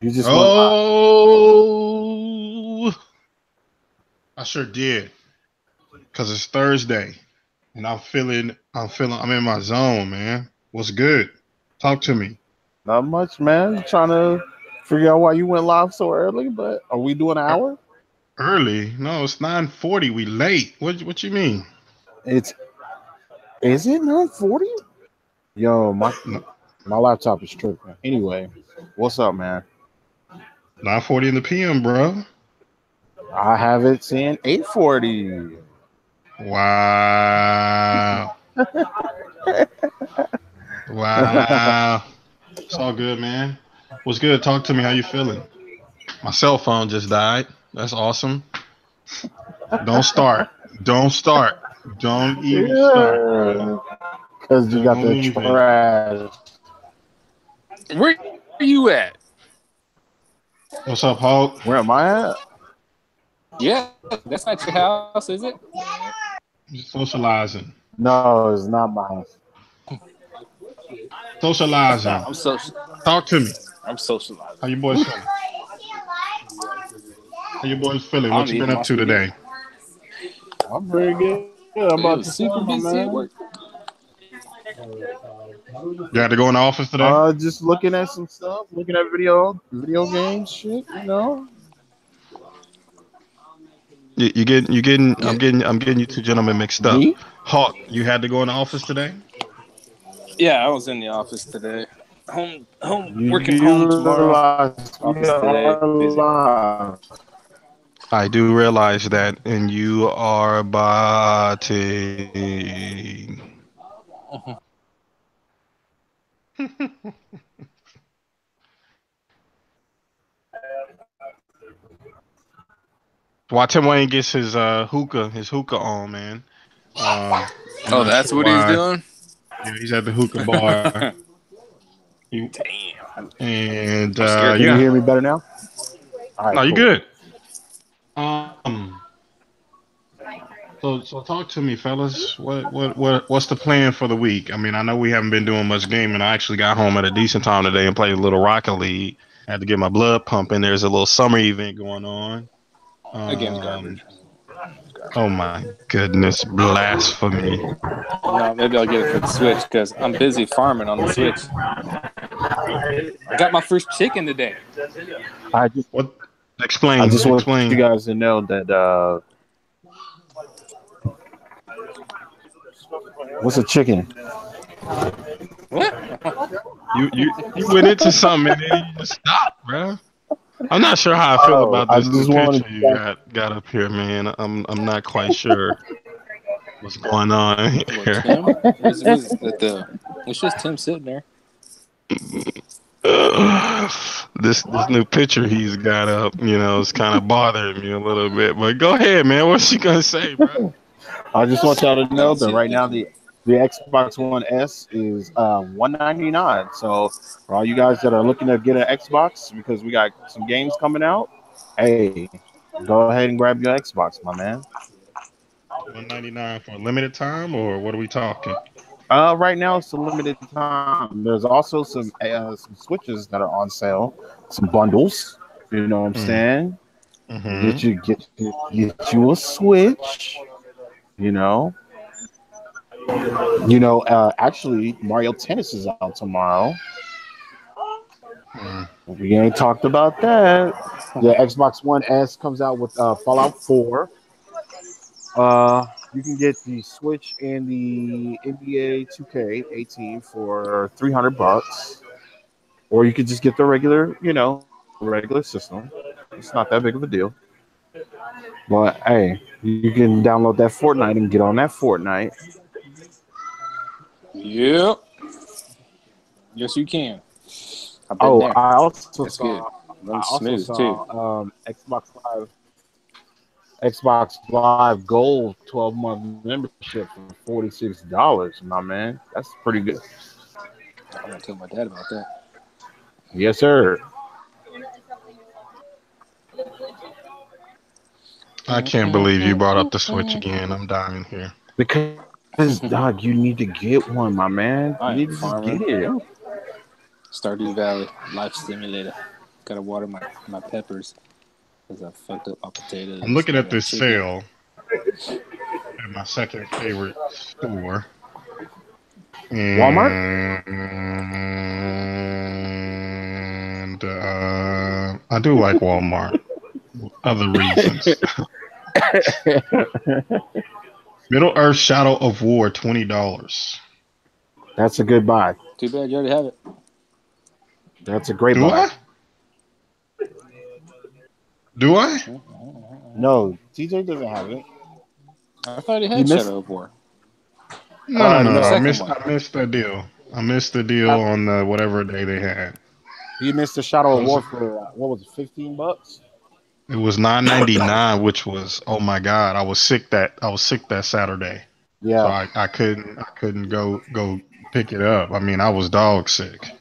You just went live. Oh, I sure did. Cause it's Thursday, and I'm in my zone, man. What's good? Talk to me. Not much, man. Trying to figure out why you went live so early, but are we doing an E- hour? Early? No, it's 9:40. We late. What you mean? It's is it 9:40? Yo, No, my laptop is tripping. Anyway, what's up, man? 9:40 in the PM, bro. I have it saying 8:40. Wow. Wow. It's all good, man. What's good? Talk to me. How you feeling? My cell phone just died. That's awesome. Don't start. Don't start. Don't even start, bro. Yeah, because you got Don't the even. trash. Where are you at? What's up, Hulk? Where am I at? Yeah, that's not your house, is it? Socializing. No, it's not my house. Socializing. I'm social. Talk to me. I'm socializing. How you boys feeling? How you boys feeling? What I'm you been eating up my to spaghetti. today? I'm pretty good. I'm It about was to super say, my busy at man. work. You had to go in the office today? Just looking at some stuff, looking at video games, shit. You know. Yeah, I'm getting you two gentlemen mixed up. Me? Hawk, you had to go in the office today? yeah. I was in the office today. You Working home do tomorrow. realize we Office today, are busy. live. I do realize that, and you are botting. Why Tim Wayne gets his hookah on, man. I'm Oh, not that's sure what he's why. doing. Yeah, he's at the hookah bar. Damn, And I'm scared Can you now. yeah, hear me better now? All right, no, you cool. good. Um, so talk to me, fellas. What's the plan for the week? I mean, I know we haven't been doing much gaming. I actually got home at a decent time today and played a little Rocket League. I had to get my blood pumping. There's a little summer event going on. That game's Um, garbage. It's garbage. oh my goodness, blasphemy! No, maybe I'll get it for the Switch because I'm busy farming on the Switch. I got my first chicken today. I just What? I Explain, just want you explain. guys to know that what's a chicken? What? You went into something and then you just stopped, bro. I'm not sure how I feel Oh, about I this new just wanted picture you you guys. got up here, man. I'm not quite sure what's going on What, here. Tim? It's just Tim sitting there. This new picture he's got up, is kind of bothering me a little bit. But go ahead, man. What's she gonna say, bro? I just want y'all to I know don't that see a right now picture. the Xbox One S is $199. So for all you guys that are looking to get an Xbox because we got some games coming out, hey, go ahead and grab your Xbox, my man. 199 for a limited time, or what are we talking? Right now it's a limited time. There's also some switches that are on sale, some bundles. You know what I'm Mm, saying? mm-hmm. Get you a Switch. You know, actually, Mario Tennis is out tomorrow. Mm. We ain't talked about that. The Xbox One S comes out with Fallout 4. You can get the Switch and the NBA 2K18 for $300, or you could just get the regular system. It's not that big of a deal. But hey, you can download that Fortnite and get on that Fortnite. Yep. Yes, you can. I've been Oh, there. That's good. I Runs also smooth too. saw Xbox Live Gold 12-month membership for $46, my man. That's pretty good. I'm gonna tell my dad about that. Yes, sir. I can't believe you brought up the Switch again. I'm dying here. Because dog, you need to get one, my man. You I need am to just farming. get it. Stardew Valley Life Simulator. Gotta water my peppers because I fucked up my I'm potatoes. looking And I at got this chicken. sale at my second favorite store, Walmart. and I do like Walmart. Other reasons. Middle Earth Shadow of War, $20. That's a good buy. Too bad you already have it. That's a great Do buy. I? Do I? No, TJ doesn't have it. I thought he He had missed. Shadow of War. No, no, The no. I No. second missed. one. I missed the deal. I missed the deal Uh, on the whatever day they had. He missed the Shadow of Those. War for what was it, $15? It was 9.99, which was oh my god. I was sick that Saturday, so Yeah. I couldn't go pick it up. I mean, I was dog sick.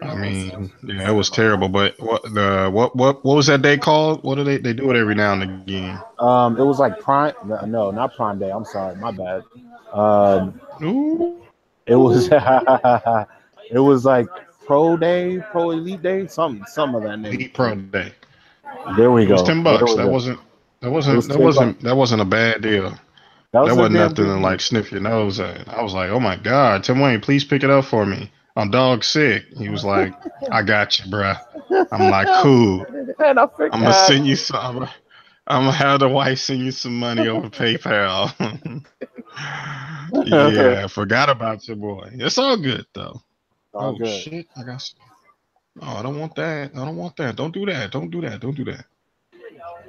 I mean, yeah, it was terrible. But what was that day called? What do they do it every now and again? It was like Prime. No, not Prime Day. I'm sorry, my bad. Um, Ooh, it was it was like Pro Day, Pro Elite Day, some of that Elite Pro nature. Day. There we It was go. ten There bucks. we That go. wasn't that It wasn't was that 10 bucks. wasn't that wasn't a bad deal. That That was a wasn't damn nothing good to like deal. sniff your nose at. I was like, oh my God, Tim Wayne, please pick it up for me. I'm dog sick. He was like, I got you, bruh. I'm like, cool. And I I'm gonna forgot. send you some. I'm gonna have the wife send you some money over PayPal. Yeah, forgot about your boy. It's all good though. All Oh good. shit, I got. Oh, I don't want that. I don't want that. Don't do that. Don't do that. Don't do that.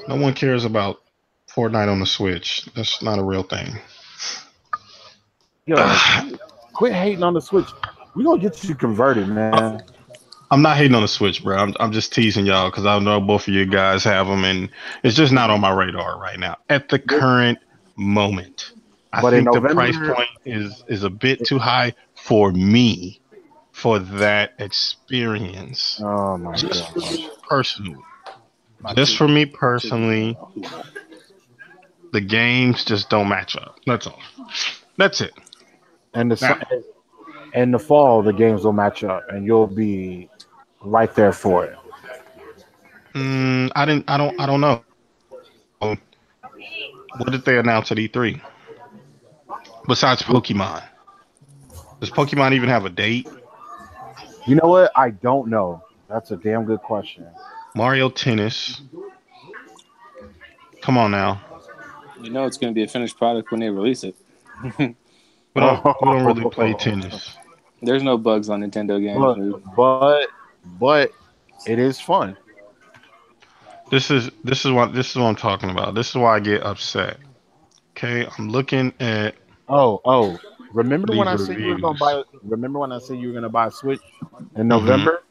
No one cares about Fortnite on the Switch. That's not a real thing. Yo, quit hating on the Switch. We gonna get you converted, man. I'm not hating on the Switch, bro. I'm just teasing y'all because I know both of you guys have them, and it's just not on my radar right now at the current moment. I But in think the price November, point is a bit too high for me for that experience. oh my Just for gosh. me personally. My Just for me chicken personally, the games just don't match up. That's all. That's it. And Now, in the fall, the games will match up, and you'll be right there for it. I don't know. What did they announce at E3 besides Pokemon? Does Pokemon even have a date? You know what? I don't know. That's a damn good question. Mario Tennis. Come on now. You know it's going to be a finished product when they release it. We don't really play tennis. There's no bugs on Nintendo games, but dude. but it is fun. This is what I'm talking about. This is why I get upset. Okay, I'm looking at Oh. Remember when these I said you were gonna reviews. buy? Remember when I said you were gonna buy a Switch in Mm-hmm. November?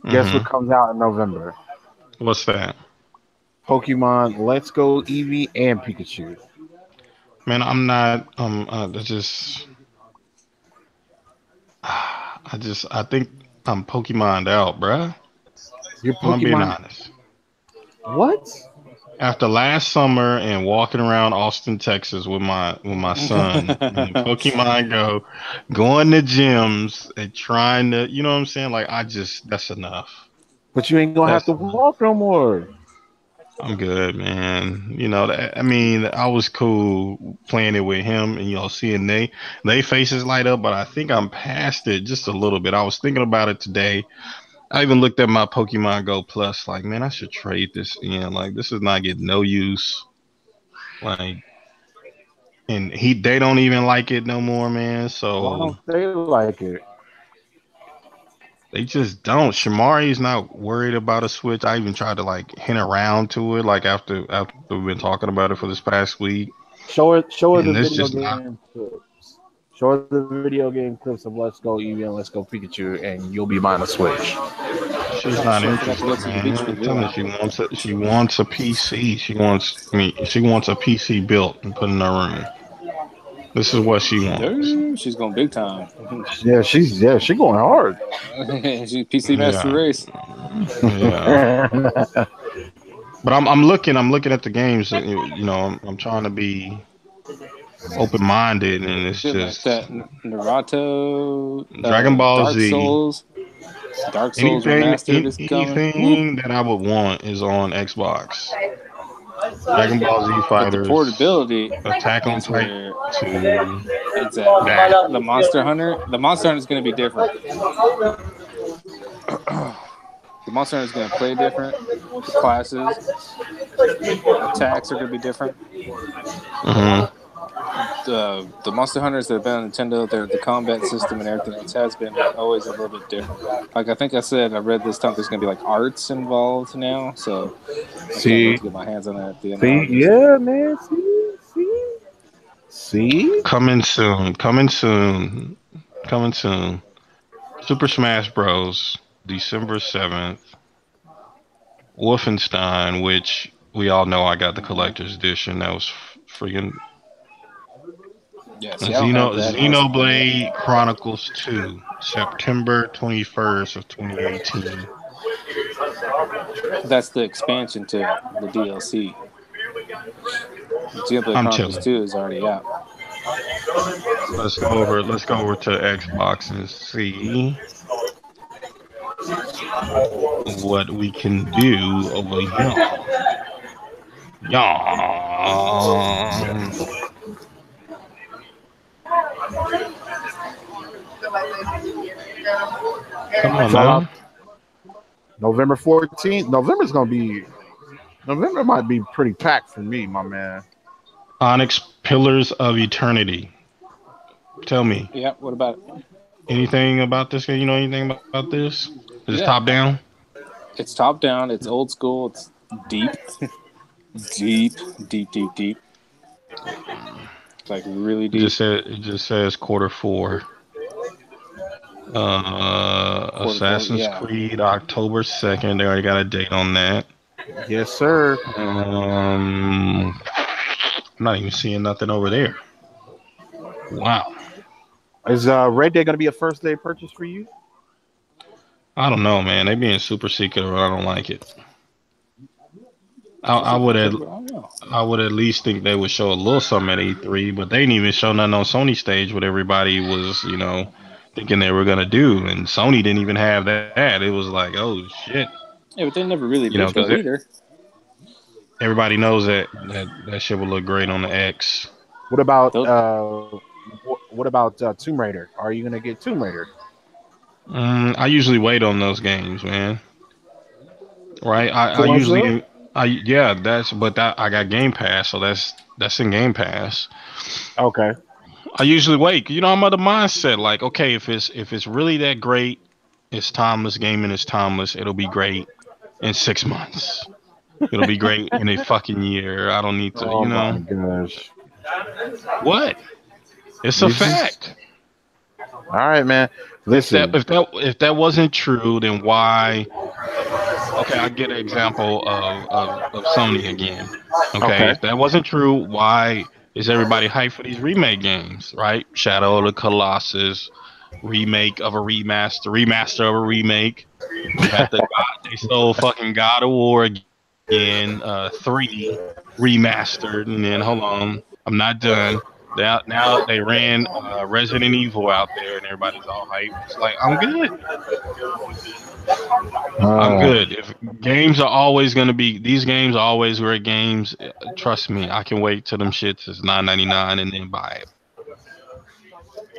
Guess what Mm-hmm. comes out in November? What's that? Pokemon Let's Go Eevee and Pikachu. Man, I'm not. That's just. I think I'm Pokemoned out, bruh. Your I'm being Pokemon. honest. What? After last summer and walking around Austin, Texas with my son and Pokemon Go, going to gyms and trying to, you know what I'm saying? Like I just that's enough. But you ain't gonna have That's to enough. walk no more. I'm good, man. I mean, I was cool playing it with him and seeing they faces light up, but I think I'm past it just a little bit. I was thinking about it today. I even looked at my Pokemon Go Plus, like, man, I should trade this in. Like, this is not getting no use. Like, and they don't even like it no more, man. Why So don't they like it? they just don't. Shamari's not worried about a Switch. I even tried to like hint around to it, like after we've been talking about it for this past week, Show her and the this video just not. game clips. Show her the video game clips of Let's Go Eevee and Let's Go Pikachu, and you'll be buying a Switch. She's not Shit, I forgot to go interested, to the man. beach for I'm the telling you, video. she wants a PC. She wants a PC built and put in her room. This is what she wants. Dude, she's going big time. She going hard. She's PC Master Yeah, Race. yeah. But I'm looking at the games. I'm trying to be open minded, and it's Shit like just that. Naruto, Dragon Ball Dark Z. Souls. Dark Souls Anything, Remastered is coming. Woo. anything that I would want is on Xbox. Dragon Ball Z But the Fighters, portability Attack on is Titan where 2, exactly that. The Monster Hunter is going to be different. The Monster Hunter is going to play different. The classes, attacks are going to be different. Mm-hmm. The Monster Hunters that have been on Nintendo, the combat system and everything else has been always a little bit different. Like I think I said, I read this time there's going to be like arts involved now, so I can't wait See, to get my hands on that at the end of see, August. yeah, man. See. Coming soon. Coming soon. Coming soon. Super Smash Bros. December 7th. Wolfenstein, which we all know I got the collector's edition. That was freaking Yeah, see, I don't have that. Xenoblade Chronicles 2, September 21st of 2018. That's the expansion to the DLC. Xenoblade I'm Chronicles chilling. 2 is already out. Let's go over to Xbox and see what we can do over here. Yeah. Come on Fallout now. November 14th. November might be pretty packed for me, my man. Onyx Pillars of Eternity. Tell me, Yeah, what about it? anything about this game? You know anything about this? Is it Yeah, top down? it's top down. It's old school. It's deep, deep, deep, deep, deep. Like really deep. It just says quarter 4. Quarter four. Assassin's Yeah, Creed October 2nd. They already got a date on that. Yes, sir. I'm not even seeing nothing over there. Wow. Is Red Dead gonna be a first day purchase for you? I don't know, man. They being super secret, but I don't like it. I, it's I a would good at take, but I don't know. I would at least think they would show a little something at E3, but they didn't even show nothing on Sony stage. What everybody was, thinking they were gonna do, and Sony didn't even have that. It was like, oh shit, Yeah, but they never really did because though either. everybody knows that shit would look great on the X. What about Those, Tomb Raider? Are you gonna get Tomb Raider? I usually wait on those games, man. Right? I Forza? usually, yeah, but I got Game Pass, so that's in Game Pass. Okay. I usually wait. I'm of the mindset like, okay, if it's really that great, it's timeless. Gaming is timeless. It'll be great in 6 months. It'll be great in a fucking year. I don't need to, Oh my gosh. what? It's a You just fact. all right, man. Listen. If that wasn't true, then why? Okay, I get an example of Sony again. Okay, Okay. if that wasn't true, why is everybody hyped for these remake games? Right? Shadow of the Colossus, remake of a remaster of a remake. You got they stole fucking God of War again, 3 remastered, and then hold on, I'm not done. Now they ran Resident Evil out there, and everybody's all hyped. It's like I'm good. I'm Uh, good. If games are always gonna be these games are always great games. Trust me, I can wait till them shits is $9.99 and then buy it.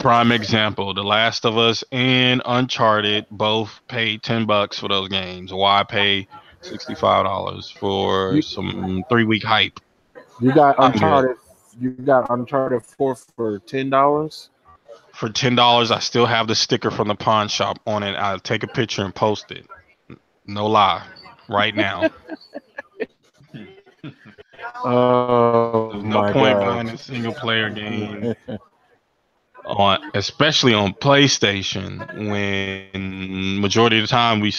Prime example: The Last of Us and Uncharted both paid $10 for those games. Why pay $65 for you some 3-week hype? you got I'm good. Uncharted. You got Uncharted 4 for $10. For $10, I still have the sticker from the pawn shop on it. I'll take a picture and post it. No lie, right now. Oh There's my no point gosh. buying a single player game especially on PlayStation when majority of the time we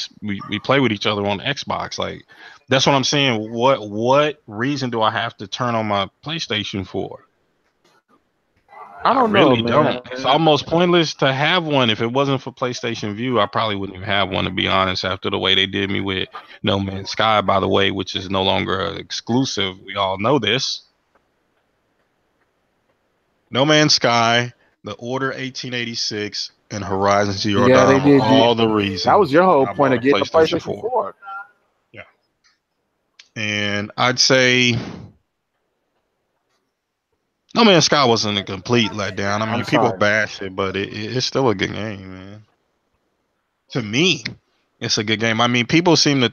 play with each other on Xbox. Like that's what I'm saying. What reason do I have to turn on my PlayStation for? I I don't know, really don't. man. It's almost pointless to have one. If it wasn't for PlayStation View, I probably wouldn't even have one, to be honest, after the way they did me with No Man's Sky, by the way, which is no longer exclusive. We all know this. No Man's Sky, The Order 1886, and Horizon Zero Yeah, they Dawn were did. all the That was reason your whole I point bought a of getting a PlayStation PlayStation 4. 4. Yeah. And I'd say No Man's Sky wasn't a complete letdown. I I'm mean, people sorry. bash it, but it's still a good game, man. To me, it's a good game. I mean, people seem to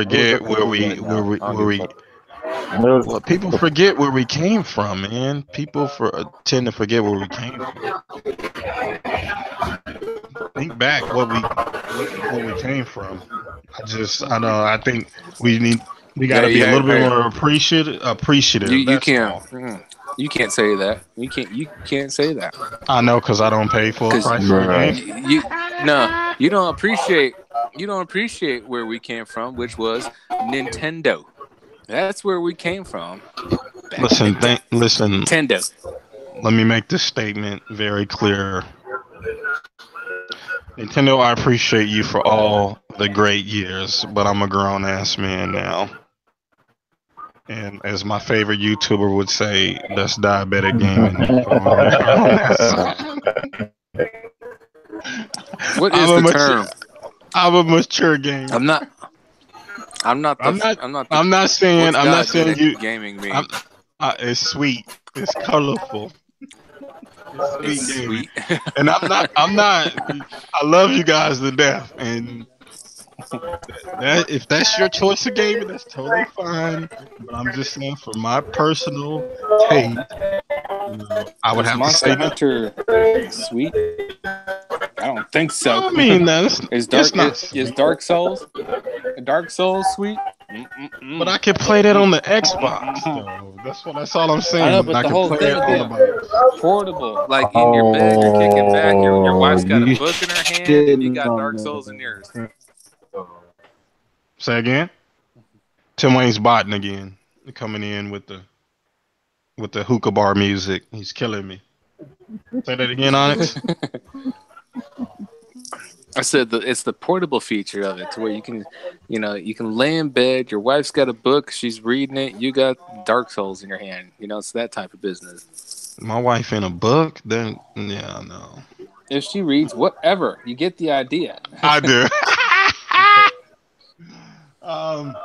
It was a forget complete letdown. I don't give a fuck. well, people forget where we came from, man. People tend to forget where we came from. Think back what we came from. I know. I think we got to Hey, be a hey, little bit hey! more appreciative. You That's can't. all. You can't say that. You can't say that I know because I don't pay full because price for the game. you no, you don't appreciate. You don't appreciate where we came from, which was Nintendo. That's where we came from back in the day. Listen. Nintendo. Let me make this statement very clear. Nintendo, I appreciate you for all the great years, but I'm a grown ass man now. And as my favorite YouTuber would say, that's diabetic gaming. So I'm a grown ass. What I'm is a the mature, term? I'm a mature gamer. I'm not. I'm not the. I'm not. I'm not the. I'm not saying. What's I'm not saying diabetic you. gaming I'm, mean? it's sweet. It's colorful. It's It's sweet gaming. sweet. And I'm not. I'm not. I love you guys to death. And that if that's your choice of gaming, that's totally fine. But I'm just saying, for my personal taste, I would Is have to Monster say no. Hunter sweet? I don't think so. I mean, it's not Is sweet, Dark Souls sweet? but Mm-mm-mm. I can play that on the Xbox, Mm-mm-mm. though. That's all I'm I know, saying. but I the can whole play thing it of on the being box. portable, like in your bed, you're kicking back. Your Oh, wife's got a you book in her hand, and you shitting got on Dark Souls in yours. the. Say again. Tim Wayne's botting again, coming in with the hookah bar music. He's killing me. Say that again, Onyx. I said it's the portable feature of it, to where you can, you can lay in bed. Your wife's got a book, she's reading it. You got Dark Souls in your hand. It's that type of business. My wife in a book? Then yeah, no. If she reads whatever, you get the idea. I do. um,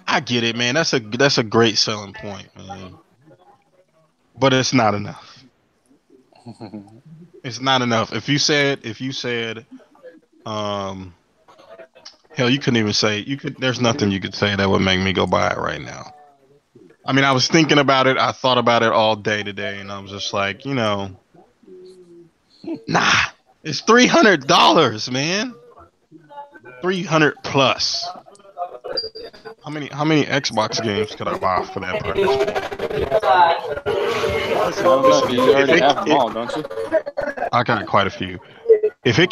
I get it, man. That's a great selling point, man. But it's not enough. It's not enough. If you said, um, hell, you couldn't even say you could. There's nothing you could say that would make me go buy it right now. I mean, I was thinking about it. I thought about it all day today, and I was just like, nah. It's $300, man. 300 plus. How many Xbox games could I buy for that price point? I don't know, Listen, but you already have them it all, don't you? I got quite a few. If it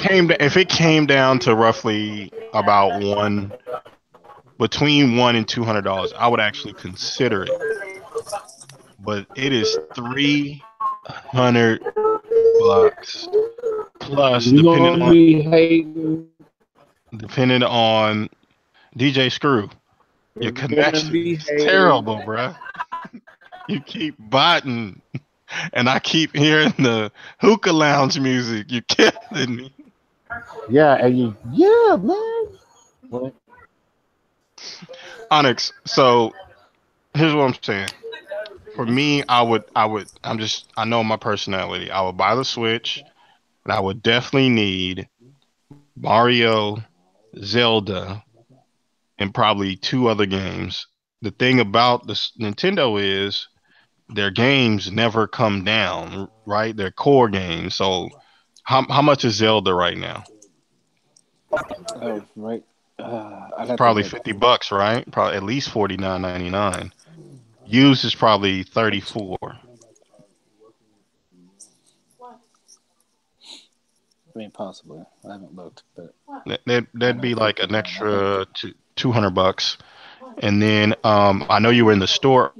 came down to roughly about between $100 and $200, I would actually consider it. But it is $300 plus, You gonna be hating. depending on DJ Screw. Your You're gonna connection be is hating. terrible, bruh. You keep botting, and I keep hearing the hookah lounge music. You're killing me. Yeah, and yeah, man. What? Onyx, so here's what I'm saying. For me, I know my personality. I would buy the Switch, and I would definitely need Mario, Zelda, and probably two other games. The thing about this Nintendo is their games never come down, right? They're core games. So how much is Zelda right now? Oh, right. I'd It's have to probably look. $50, right? Probably at least $49.99. Used is probably 34. I mean, possibly. I haven't looked, but That'd be like an I think extra $200. And then I know you were in the store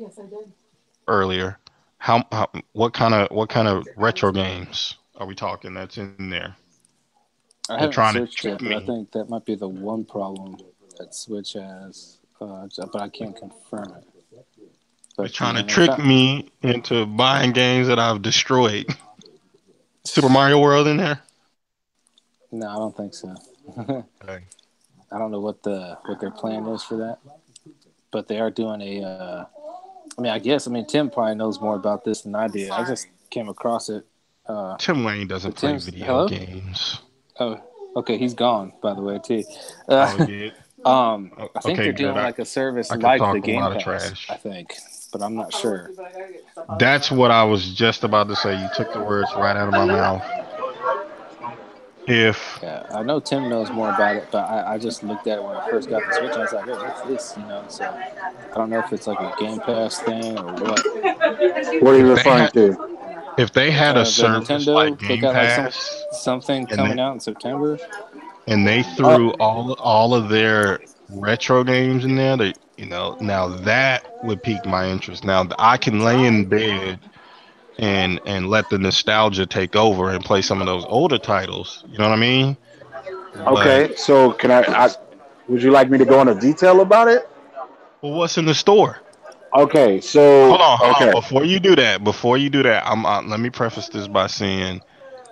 earlier. What kind of retro games are we talking that's in there? I You're haven't trying to searched trick yet. But I me. think that might be the one problem that Switch has. But I can't confirm it. You're But trying to if trick me into buying games that I've destroyed. Super Mario World in there? No, I don't think so. Okay. I don't know what their plan is for that, but they are doing a. I mean, I guess. I mean, Tim probably knows more about this than I did. I just came across it. Tim Wayne doesn't But play Tim's video hello. games. Oh, okay. He's gone, by the way, too. Uh, Oh, he did. I think Okay, they're good. doing like a service I could like the talk a Game lot of Pass. I trash. think, but I'm not sure. That's what I was just about to say. You took the words right out of my mouth. If Yeah, I know Tim knows more about it, but I just looked at it when I first got the Switch. And I was like, "Oh, what's this?" So I don't know if it's like a Game Pass thing or what. What are you if they referring had to? if they had a The service like Nintendo, they Game got like Pass something and coming out in September. they Oh, threw all of their retro games in there, now that would pique my interest. Now I can lay in bed and let the nostalgia take over and play some of those older titles. You know what I mean? But okay. So would you like me to go into detail about it? well, what's in the store? Okay. So Hold on. okay. Before you do that, let me preface this by saying,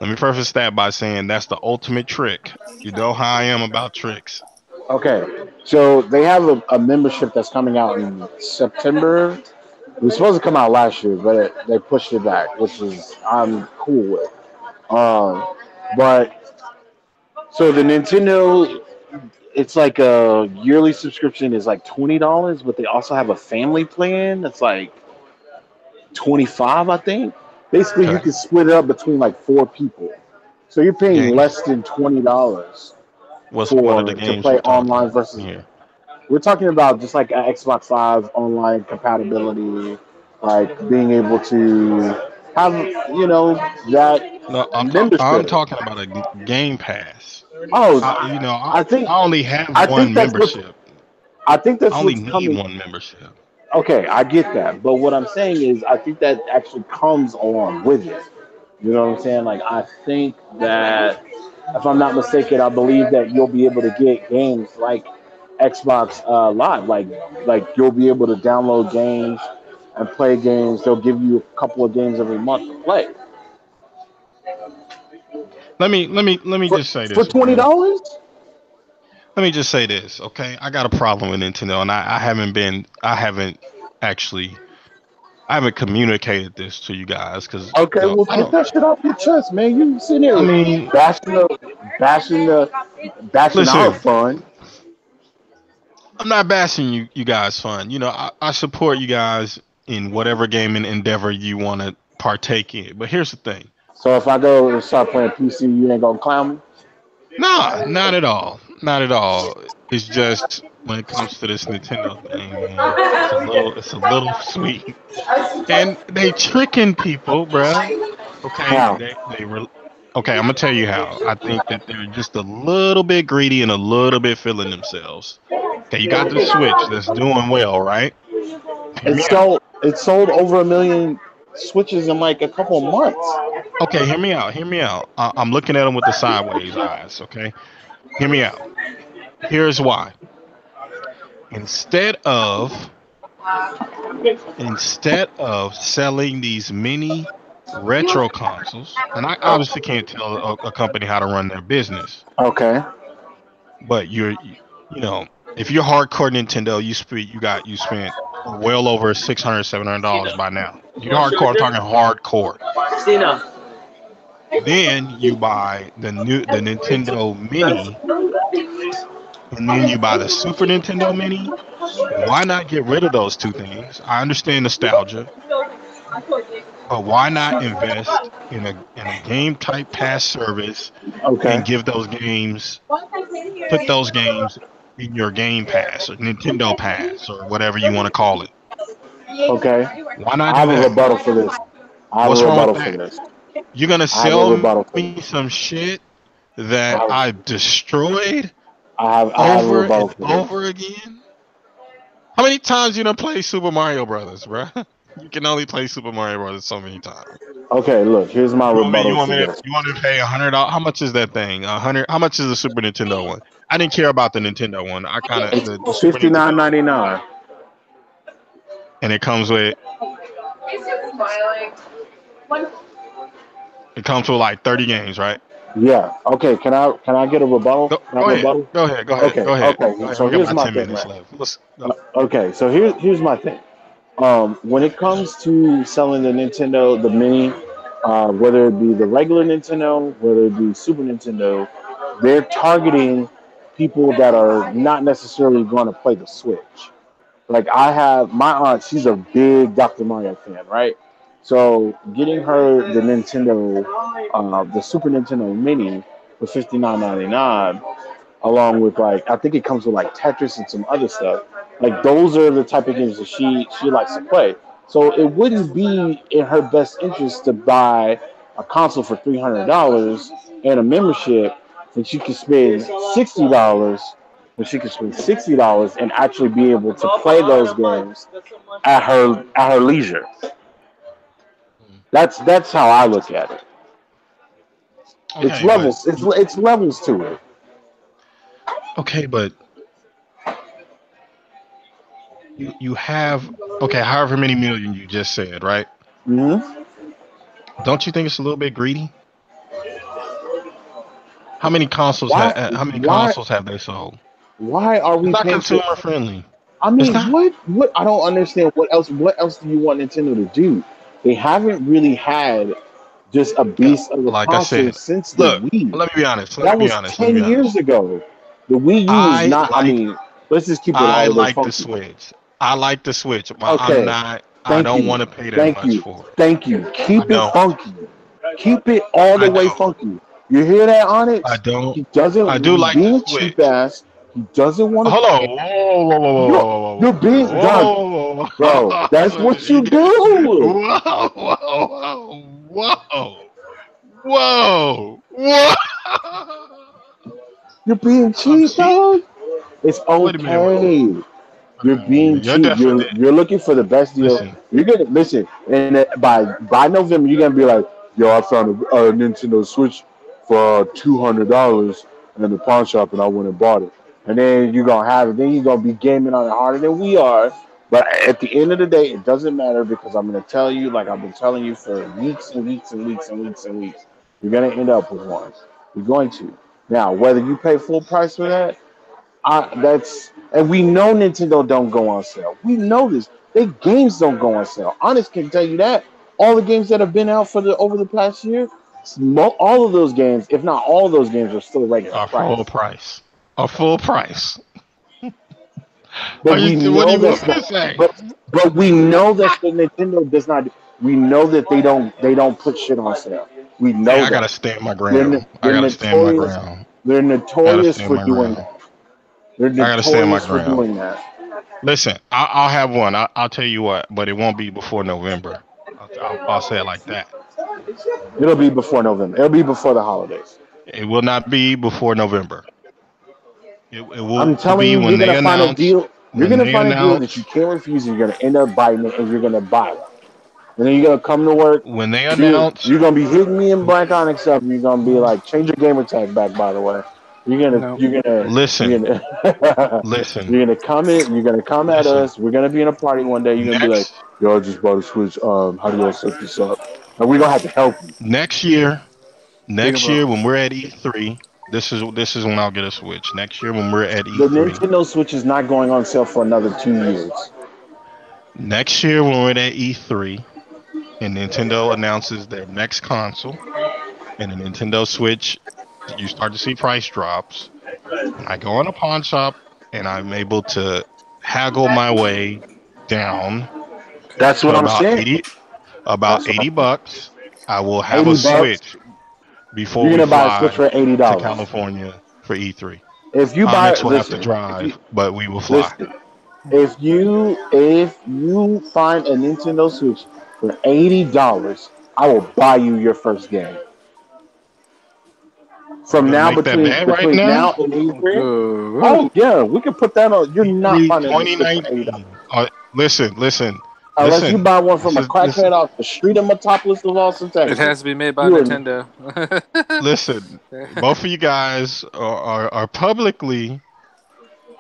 let me preface that by saying that's the ultimate trick. You know how I am about tricks. Okay. So they have a membership that's coming out in September. It was supposed to come out last year, but they pushed it back, which is I'm cool with. But so the Nintendo, it's like a yearly subscription is like $20, but they also have a family plan that's like 25, I think. Basically, you Okay. can split it up between like four people, so you're paying Games. less than $20 What are the for to games play we're talking online about versus. here? We're talking about just like Xbox Live online compatibility, like being able to have that No, I'm membership. talking about a Game Pass. Oh, I I think I only have I one think that's what's membership. I think I that's only what's need coming. one membership. Okay, I get that, but what I'm saying is I think that actually comes along with it. You know what I'm saying? Like I think that if I'm not mistaken, I believe that you'll be able to get games like Xbox Live, like you'll be able to download games and play games. They'll give you a couple of games every month to play Let me for just say for this, twenty okay? dollars. Let me just say this, okay? I got a problem with Nintendo, and actually, I haven't communicated this to you guys because Okay, well I get don't. that shit off your chest, man. You sitting I here mean, bashing the bashing our listen, fun. I'm not bashing you guys fun. I support you guys in whatever gaming endeavor you want to partake in. But here's the thing. So if I go and start playing PC, you ain't gonna clown me. Nah, not at all. Not at all. It's just when it comes to this Nintendo thing, man, it's a little sweet. And they tricking people, bruh. Okay, How? okay, I'm gonna tell you how. I think that they're just a little bit greedy and a little bit feeling themselves. Okay, you got the Switch that's doing well, right? Hear me out. It sold over 1 million switches in like a couple of months. Okay, hear me out. Hear me out. I'm looking at them with the sideways eyes. Okay, hear me out. Here's why. Instead of instead of selling these mini retro consoles, and I obviously can't tell a company how to run their business, Okay. but if you're hardcore Nintendo, you spent well over $600-$700 by now. You're hardcore. I'm talking hardcore. Then you buy the Nintendo Mini, and then you buy the Super Nintendo Mini. Why not get rid of those two things? I understand nostalgia, but why not invest in a game type pass service Okay. and put those games in your Game Pass or Nintendo Pass or whatever you want to call it. Okay. Why not I do have a that? rebuttal for this. I have a What's wrong with rebuttal for that? this. You're gonna I have a sell rebuttal for me this. some shit that I I destroyed have a over rebuttal and for this. over again? How many times you done play Super Mario Brothers, bruh? You can only play Super Mario Brothers so many times. Okay, look, here's my You want me? You rebuttal want to me to? this. You want me to pay $100? How much is that thing? 100. How much is the Super Nintendo one? I didn't care about the Nintendo one. I kind of the It's Super Nintendo, $59.99. and it comes with. It comes with like 30 games, right? Yeah. Okay. Can I get a rebuttal? Go, Can I go have a ahead. rebuttal? Go ahead. Go ahead. Okay. Go ahead. Okay. Go ahead. So We got here's about my 10 thing, minutes man. left. Let's go. Okay. So here's my thing. When it comes to selling the Nintendo, the Mini, whether it be the regular Nintendo, whether it be Super Nintendo, they're targeting people that are not necessarily going to play the Switch. Like I have my aunt, she's a big Dr. Mario fan, right? So getting her the Nintendo, the Super Nintendo Mini for $59.99, along with like I think it comes with like Tetris and some other stuff. Like those are the type of games that she likes to play. So it wouldn't be in her best interest to buy a console for $300 and a membership that she could spend $60, when she could spend $60 and actually be able to play those games at her leisure. That's how I look at it. It's Okay, but levels. It's levels to it. okay, but you have okay, however many million you just said, right? Hmm. Don't you think it's a little bit greedy? How many consoles Why? how many Why? consoles have they sold? Why are It's we not paying for? consumer friendly. I It's mean, not. what? I don't understand. What else do you want Nintendo to do? They haven't really had just a Yeah, beast of a like I console said, since the look, Wii. let me be honest. Let me That be was honest. Let me be 10 years honest. ago. The Wii U was I not. I like mean, let's just keep it I all the way like the funky. Switch. I like the Switch, but I'm Okay. not. I Thank don't you. want to pay that Thank much you. for it. Thank you. I Keep it don't. funky. Keep it all the I way don't. funky. You hear that, I Onyx? don't. He doesn't. I do He's like the being cheap Switch. ass. He doesn't want to Hold pay. on. Whoa, whoa, whoa, You're whoa, you're whoa, being whoa, done, whoa, whoa, bro. That's whoa. what you do. Whoa, whoa, whoa, whoa, whoa. You're being I'm cheap, cheap. dog. It's Wait a minute. Wait a minute. okay. You're Wait a being minute. You're cheap. definitely You're looking for the best deal. listen. You're gonna listen, and by November, you're gonna be like, "Yo, I found a Nintendo Switch for $200 in the pawn shop, and I went and bought it." And then you're gonna have it. Then you're gonna be gaming on it harder than we are. But at the end of the day, it doesn't matter because I'm gonna tell you, like I've been telling you for weeks and weeks and weeks and weeks and weeks, you're gonna end up with one. You're going to. Now, whether you pay full price for that, that's and we know Nintendo don't go on sale. We know this. Their games don't go on sale. Honest can tell you that. All the games that have been out for the over the past year, all of those games, if not all of those games, are still regular A full price. price. A full price. But we What do know you want that's me to not. say? But we know that the Nintendo does not. We know that they don't put shit on sale. We Hey, know I gotta that. stand my They're ground. I they're gotta stand my notorious. ground. They're I gotta notorious stand for my doing ground. that. They're I gotta stand my notorious for ground. doing that. Listen, I'll have one. I'll tell you what, but it won't be before November. I'll say it like that. It'll be before November. It'll be before the holidays. It will not be before November. It will I'm telling be you, when you're they gonna find a announce. deal. You're When gonna they find a deal that you announce. can't refuse, and you're gonna end up buying it, and you're gonna buy it. And then you're gonna come to work. When they You're announce. you're gonna be hitting me and Black Onyx up, and you're gonna be like, change your gamer tag back. By the way, you're gonna No. you're gonna you're Listen. gonna Listen. you're gonna come in. You're gonna come at Listen. us. We're gonna be in a party one day. You're gonna be like, Next. yo, I just bought a Switch. How do y'all set this up? And we're gonna have to help you. Next year. Big of Next a year when we're at E3. This is when I'll get a Switch. Next year when we're at The E3. Nintendo Switch is not going on sale for another 2 years. Next year when we're at E3 and Nintendo announces their next console and the Nintendo Switch, you start to see price drops. And I go in a pawn shop and I'm able to haggle my way down That's to what I'm saying. about That's what 80 I'm bucks. I will saying. have a 80 bucks. Switch before You're we gonna buy a Switch fly for eighty to dollars. California for E3. If you buy, Onyx will have to listen, if you drive, but we will fly. listen, if you find a Nintendo Switch for $80, I will buy you your first game. You From gonna now make that between bad right between now? now and E3. good. Oh yeah, we can put that on. You're not E3 finding a Switch for $80. 2019. Listen, listen, Unless you listen. buy one This from a is this. crackhead off the street of Metropolis of Austin, It has Texas. to be made by You are Nintendo. Listen, both of you guys are publicly.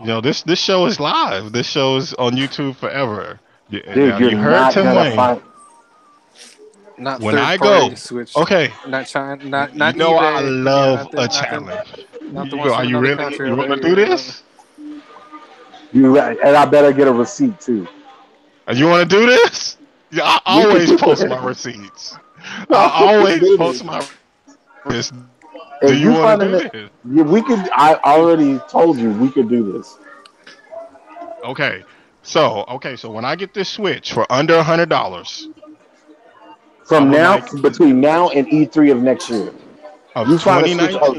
This show is live. This show is on YouTube forever. dude. Now You're you heard not Tim gonna Wayne. find. not When third I party go, Switch, okay, not China, you not know I eBay. Yeah, love a challenge. not the ones Are from you another ready? country You over want to there. do Yeah. this? You right, and I better get a receipt too. You want to do this? Yeah, I We can always do post my it. receipts. No, I we can always do post this. my receipts. Do If you you want to find do it, this? we could. I already told you we could do this. Okay. So when I get this Switch for under $100, I From would now, like between now and E3 of next year, of you find a Switch. Oh,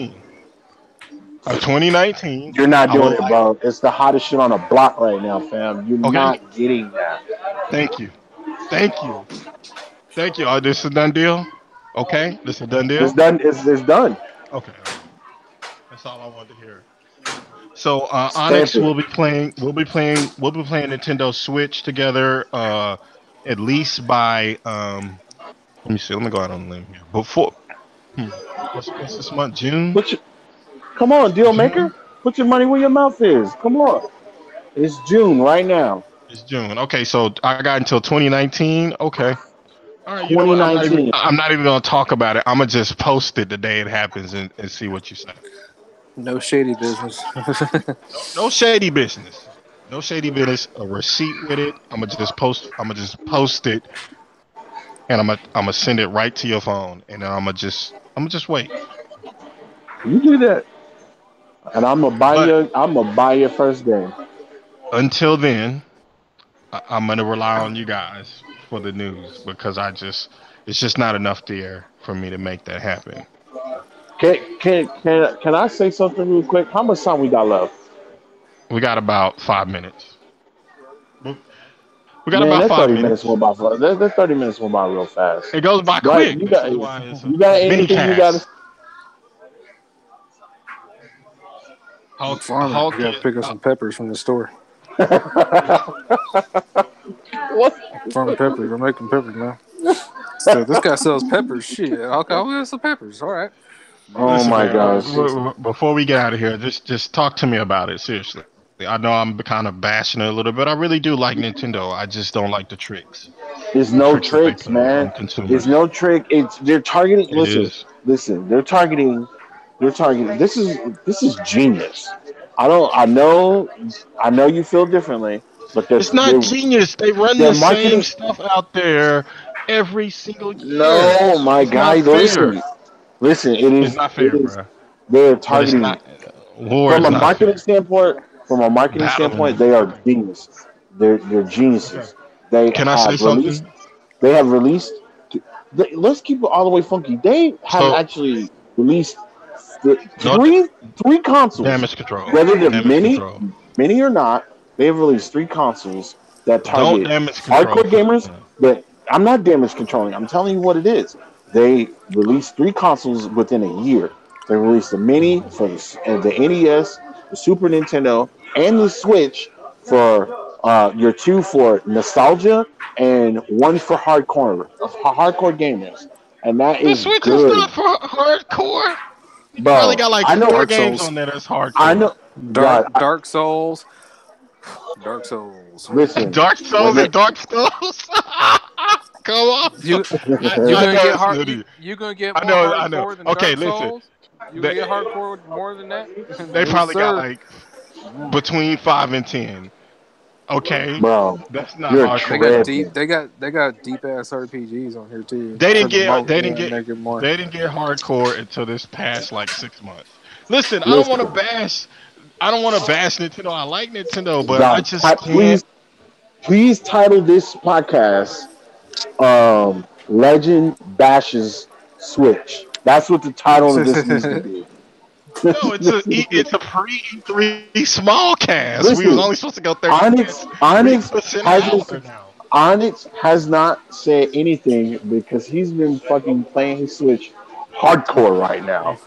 2019. you're not I doing would it, like. bro. It's the hottest shit on the block right now, fam. You're Okay. not getting that. Thank you. Thank you. Thank you. This is a done deal. Okay. This is a done It's deal. done. It's done. Okay. Okay. That's all I wanted to hear. So Stamp Onyx it. will be playing. We'll be playing Nintendo Switch together. At least by Let me see. Let me go out on a limb here. Before. Hmm, what's this month? June. Put your, come on, deal maker. June. Put your money where your mouth is. Come on. It's June right now. It's June. Okay. So I got until 2019. Okay. All right. You know what? 2019. I'm not even gonna talk about it. I'm gonna just post it the day it happens and see what you say. No shady business. No shady business. No shady business. A receipt with it. I'm gonna just post. I'm gonna just post it, and I'm gonna send it right to your phone, and then I'm gonna just wait. You do that, and I'm gonna buy But you. I'm gonna buy your first game. until then, I'm gonna rely on you guys for the news because it's just not enough there for me to make that happen. Can I say something real quick? How much time we got left? We got about 5 minutes. We got Man, about that five 30 minutes minutes. went by. That 30 minutes went by real fast. It goes by Right? quick. This is why it's a You got mini anything you got to? cast. Hulk, Farming. You Hulk, got to pick up some peppers from the store. What? Farming peppers. We're making peppers now. So this guy sells peppers. Shit. I'll get some peppers. All right. Oh listen, my man. gosh. Before we get out of here, just talk to me about it seriously. I know I'm kind of bashing it a little bit. I really do like Nintendo. I just don't like There's the no tricks that they tricks, play man. on It's consumers. no trick. It's they're targeting. It Listen, is. listen. They're targeting. They're targeting. This is genius. I don't. I know you feel differently, but It's not genius. They run they're the same marketing. stuff out there every single year. No, my It's guy. not fair. Listen. It It's is. not It fair, is. bro. They're But it's targeting not. War from is a not marketing fair. standpoint. From a marketing Battling standpoint, is they not are fair. geniuses. They're Okay. geniuses. They Can I say have released. something? They have released. Let's keep it all the way funky. They have So, actually released the no three consoles, damage control. whether they're Damage mini, control. mini or not. They have released three consoles that Don't target damage control hardcore for. gamers. But I'm not damage controlling. I'm telling you what it is. They released three consoles within a year. They released the mini for the NES, the Super Nintendo, and the Switch for your two for nostalgia and one for hardcore gamers, and that The is Switch is good, not for hardcore. You probably bro. got like I know, four Dark games Souls. on there that's I hardcore. know, God. Dark Souls. Dark Souls. Listen, Dark when Souls they, and Dark Souls. Come on. You I gonna know get it's hard? nutty. You gonna get I more know. I know. hardcore than Okay, Dark listen. Souls? You gonna They, get hardcore more than that? they Yes, probably got sir. like between 5 and 10. Okay, bro, that's not you're They hardcore got enough. deep. tripping. They got deep ass RPGs on here too They for didn't the get mo. they didn't Yeah, get make it more. they didn't get hardcore until this past like 6 months. Listen, I don't want to Listen, bash. I don't want to bash Nintendo. I like Nintendo, but I God, just can't. please title this podcast Legend Bashes Switch. That's what the title of this needs to be. No, it's a pre E3 small cast. We was only Listen, supposed to go 30 minutes. Onyx We Onyx pushing an hasn't hour now. Onyx has not said anything because he's been fucking playing his Switch hardcore right now.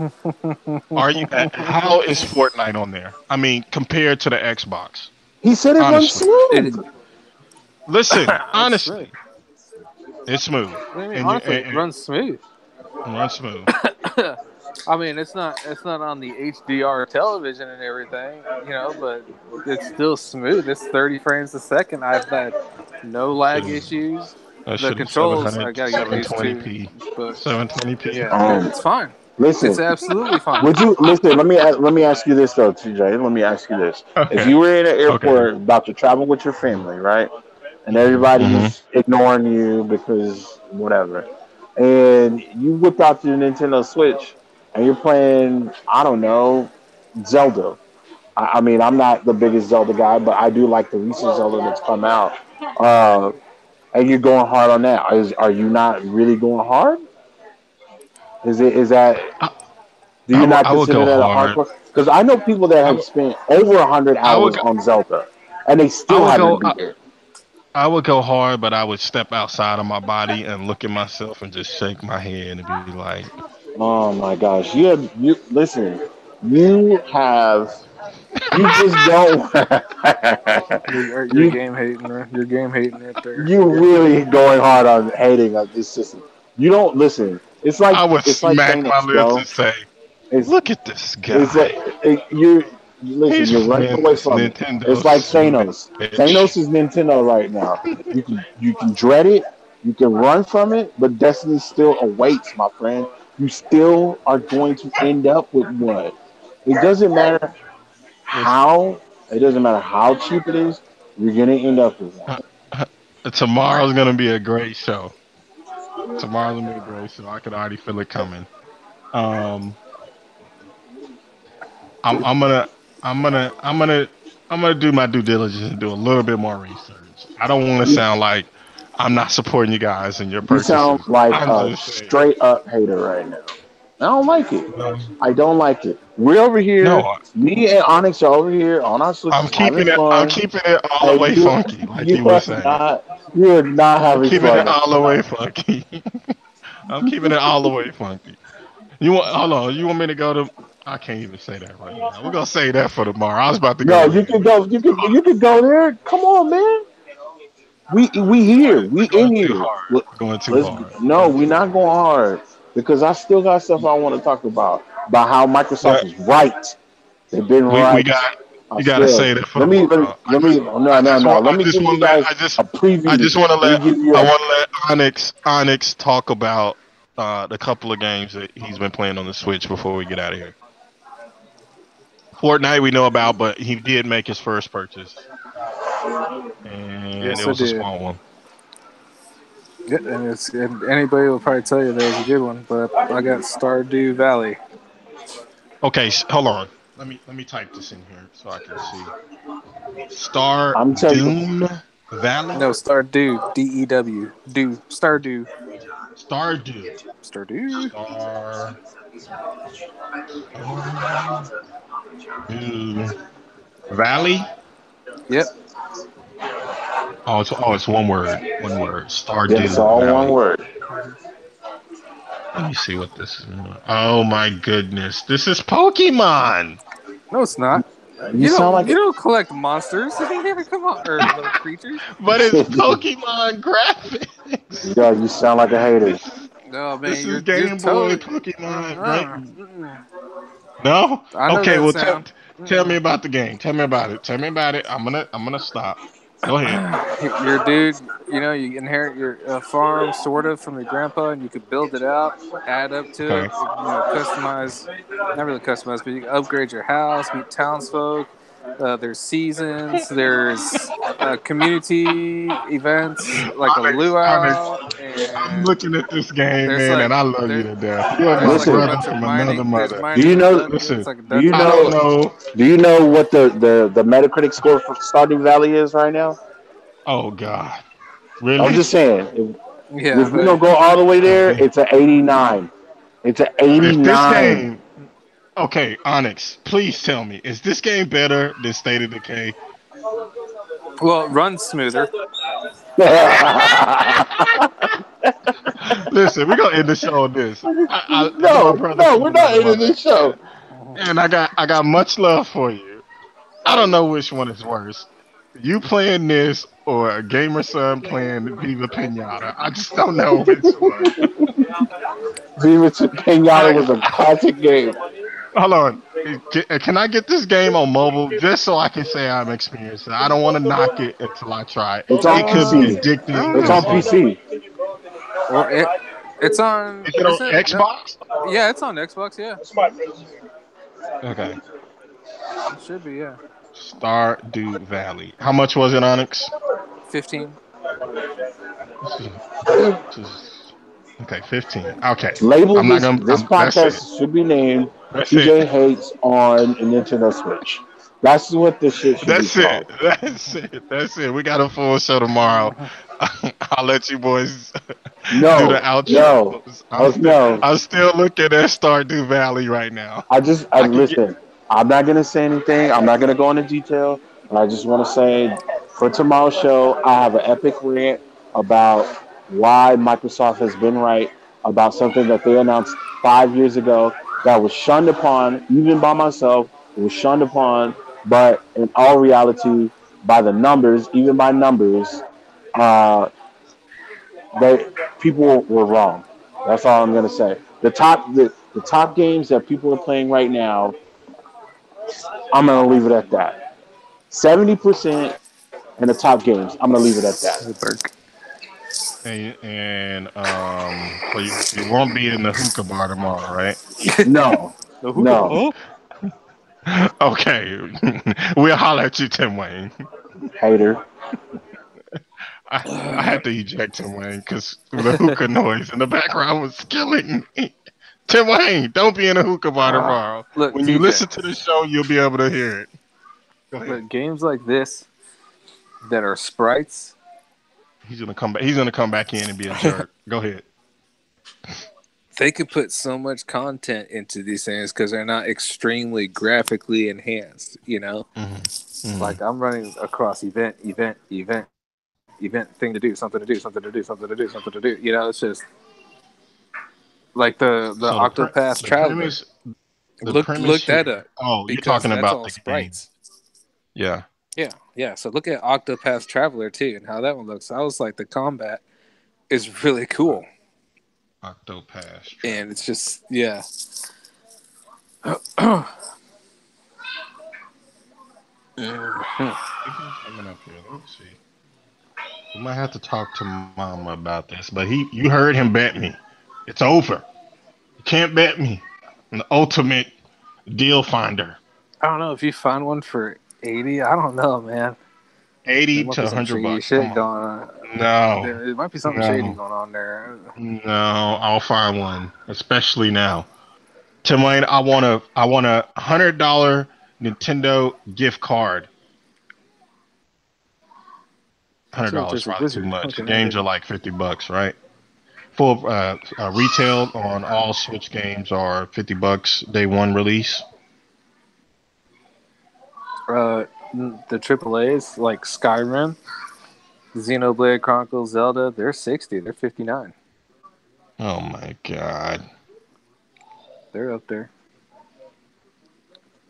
Are you? How is Fortnite on there? I mean, compared to the Xbox. He said it runs Honestly, it, smooth. listen. it's smooth. Honestly, it's smooth, What do you mean? and you Honestly, it runs smooth. and run smooth. I mean, it's not on the HDR television and everything, but it's still smooth. It's 30 frames a second. I've had no lag It is. issues. That The should be controls I 700, gotta get used to, 720p. but 720p. yeah, Um, it's fine. It's listen, absolutely fine. would you listen? Let me ask you this though, TJ. Let me ask you this: if Okay. you were in an Okay. airport about to travel with your family, right, and Hmm. everybody's ignoring you because whatever, and you whip out your Nintendo Switch and you're playing, I don't know, Zelda. I mean, I'm not the biggest Zelda guy, but I do like the recent Zelda that's come out. Uh, and you're going hard on that. Are you not really going hard? Is that I, do you not I would consider go that a hard. hardcore? Because I know people that I have would spent over 100 hours go, on Zelda, and they I still would haven't go beat it. I would go hard, but I would step outside of my body and look at myself and just shake my head and be like, Oh my gosh, you listen. You have you just don't. You're you game hating, right? You're game hating right there. you really going hard on hating on this system. You don't listen. I would It's like smack my Thanos, lips and bro. say, It's "Look at this it's like guy. listen. He's You're running playing away this from it. Nintendo It's like Thanos. Switch." Thanos is Nintendo right now. You can dread it. You can run from it, but destiny still awaits, my friend. You still are going to end up with what? It doesn't matter Listen, how. It doesn't matter how cheap it is. You're gonna end up with one. uh, uh, tomorrow's gonna be a great show. Tomorrow's gonna be a great show. I can already feel it coming. Um, I'm gonna I'm gonna I'm gonna I'm gonna do my due diligence and do a little bit more research. I don't want to You, sound like I'm not supporting you guys and your you sound purchases. like I'm a just saying, straight up hater right now. I don't like it. no, I don't like it. We're over here. no, Me and Onyx are over here on our switches having I'm fun, keeping it all the and way funky, like you you were are saying. not. You are not I'm having keeping fun. it all the way funky. I'm keeping it all the way funky. You want? Hold on. You want me to go to? I can't even say that right now. We're gonna say that for tomorrow. I was about to No, go you there, can but go. You can go there. Come on, man. We here. We we're going in too here. hard. We're going too Let's hard. We're no. going We're too not hard. going hard because I still got stuff I want to talk about how Microsoft But is right. They've been we right. got I you got to still say that for let me let me tomorrow. let me no no no. I Let me just give you want to let guys a I preview. just want to Let me let give you I a want to let Onyx talk about the couple of games that he's been playing on the Switch before we get out of here. Fortnite we know about, but he did make his first purchase, and it Yes, I was a did. small one. Yeah, and anybody will probably tell you that was a good one. But I got Stardew Valley. Okay, hold on. Let me type this in here so I can see. Star I'm telling you. Doom Valley. No, Stardew, DEW, do Stardew, Stardew. Stardew. Star Dew Valley. Yep. It's one word. One word. Yeah, it's Stardew all one Valley. word. Mhm. Let me see what this is. Oh my goodness. This is Pokemon. No, it's not. You sound like You don't collect monsters. Come on, or little creatures. But it's Pokemon graphics. yeah, you sound like a hater. This No, this man, is you're Game Boy totally. Pokemon, right? Mm-mm. No? I know Okay, that well sound. tell me Mm-mm. about the game. Tell me about it. Tell me about it. I'm gonna stop. Go ahead. Your dude, you inherit your farm sort of from your grandpa, and you could build it out, add up to Okay. it. Customize, not really customize, but you can upgrade your house, meet townsfolk. There's seasons. There's community events like a Onyx, luau, I'm and looking at this game, there's man, like and I love you there, to death. You are my there's like a Listen, brother bunch of from another mining. There's mother. do you mining and know? it's Listen, like a Do you dungeon I don't know? crawler. know. Do you know what the Metacritic score for Stardew Valley is right now? Oh God, I'm really? just saying, Yeah, if we don't but go all the way there, Okay. it's an 89. It's an If this 89. game, okay, Onyx, please tell me, is this game better than State of Decay? well, it runs smoother. Listen, we're gonna end the show on this. You're my No, brother no, from we're not another ending mother, this show. and I got much love for you. I don't know which one is worse. You playing this or a gamer son playing Viva Pinata? I just don't know which one. Viva Pinata I was a classic game. hold on. Can I get this game on mobile just so I can say I'm experienced? I don't want to knock it until I try it. It's on It could be PC. I addicting don't It's as on know. hell. PC. Well, it's on. Is it on Is it? No. Xbox? Yeah, it's on Xbox. Yeah, Okay. it should be. Yeah, Stardew Valley. How much was it, Onyx? 15. This is, this is okay. 15. Okay. Label I'm not this. gonna. This That's it. podcast should be named That's it. TJ Hates on a Nintendo Switch. That's what this shit should be That's it. called. That's it. That's it. We got a full show tomorrow. I'll let you boys do the No, no, outros. no. I'm still looking at Stardew Valley right now. I I can get. listen. I'm not gonna say anything. I'm not gonna go into detail. But I just want to say, for tomorrow's show, I have an epic rant about why Microsoft has been right about something that they announced 5 years ago that was shunned upon, even by myself. It was shunned upon, but in all reality, by the numbers, even by numbers, uh, they people were wrong. That's all I'm gonna say. The top games that people are playing right now, I'm gonna leave it at that. 70% in the top games. I'm gonna leave it at that. The Burke. And so you won't be in the hookah bar tomorrow, right? No, The hookah no, bar. Okay. We'll holler at you, Tim Wayne. hater. I had to eject Tim Wayne because the hookah noise in the background was killing me. Tim Wayne, don't be in a hookah bar tomorrow. Look, When you TJ. listen to the show, you'll be able to hear it. Go ahead. Look, games like this that are sprites. He's gonna come back. He's gonna come back in and be a jerk. Go ahead. They could put so much content into these things because they're not extremely graphically enhanced. You know, like I'm running across event, thing to do, something to do, something to do, something to do, something to do. You know, it's just like the So Octopath the Traveler. premise, the Look premise that here. up Oh, you're because talking that's about all the game. sprites. Yeah. Yeah. So look at Octopath Traveler too, and how that one looks. I was like, the combat is really cool, Octopath. and it's just yeah. Coming up here. Let me see. We might have to talk to Mama about this, but you heard him bet me. It's over. You can't bet me. I'm the ultimate deal finder. I don't know if you find one for 80. I don't know, man. There 80 might to be some 100 shady bucks. Come shit on. going on. No. There might be something shady No. going on there. No. I'll find one, especially now. Tim Wayne, I want a $100 Nintendo gift card. To $100 Wizard probably too Wizard. much. Okay, Games are like $50, right? Full retail on all Switch games are $50 day one release. The AAAs like Skyrim, Xenoblade Chronicles, Zelda, they're 60. They're 59. Oh my god. They're up there.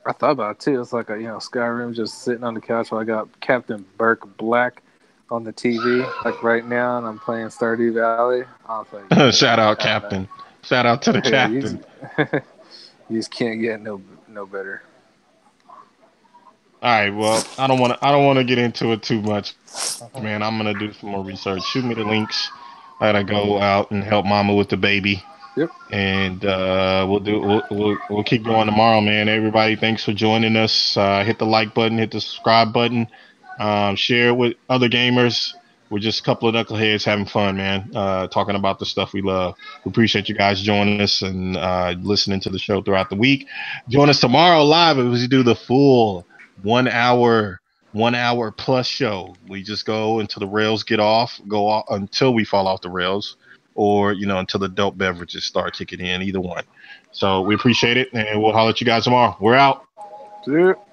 I thought about it too. It's like Skyrim just sitting on the couch while I got Captain Burke Black on the TV, like right now, and I'm playing Stardew Valley. I was like, Shout out, I don't know. Captain. Shout out to the Yeah, you captain. you just can't get no better. All right, well, I don't want to get into it too much, man. I'm gonna do some more research. Shoot me the links. I gotta go out and help Mama with the baby, Yep. and we'll keep going tomorrow, man. Everybody, thanks for joining us. Hit the like button, hit the subscribe button, share it with other gamers. We're just a couple of knuckleheads having fun, man. Talking about the stuff we love. We appreciate you guys joining us and listening to the show throughout the week. Join us tomorrow live as we do the full 1 hour, 1 hour plus show. We just go until the rails go off until we fall off the rails, or until the dope beverages start kicking in. Either one. So we appreciate it, and we'll holler at you guys tomorrow. We're out. Yep.